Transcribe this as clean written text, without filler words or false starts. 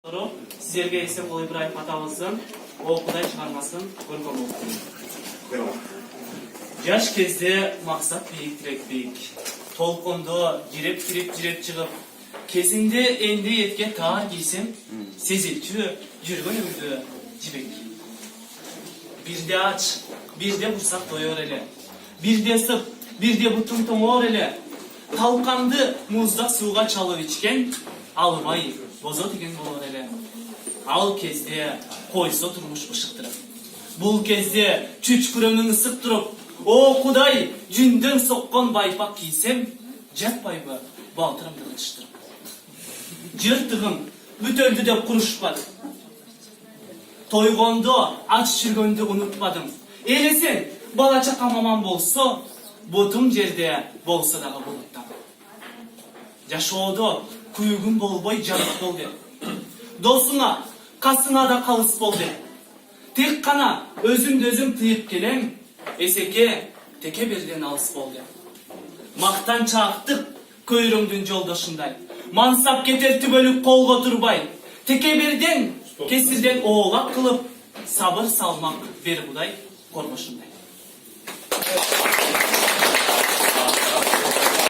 Sizlerge Esenbol İbrahim atamыздың "O Құдай шығармасын" көркем оқыдым. Жаш кезде мақсат биік, тірек биік. Толқынды jirep шығып, кезінде енді етке тағар кейсем, сезілчі жүрген өмірді жібек. Бірде ач, бірде бұрсақ тойор еле. Бірде сып, бірде бұтын тоңор еле. Талқанды мұздақ суға чалып ішкен, алымай бозо деген болор еле. Ал кезде қойсы тұрмыш ұшықтырып. Бұл кезде чүчкүрімнің ысып тұрып, "О Құдай, жүнден соққан байпақ кейсем, жатпайбы балтырымды қылыштырып. Жыртығым бүтөлді деп құрышпадым. Тойғанды, ач жүргенді ұнытпадым. Елесен, бала чақа маман болса, бұтым жерде болса дағы бұлыттам. Жашоуды күйігім болбай жарық бол деп. Досыңа, қасыңа да қалыс бол деп. Тек қана өзім тыйып келем, есеке теке берден алыс бол деп. Мақтан чақтық көйрөңдің жолдашындай. Мансап кетер түбөлік қолға тұрбай. Теке берден, кесірден оғлақ қылып, сабыр салмақ бер Құдай қорғышындай.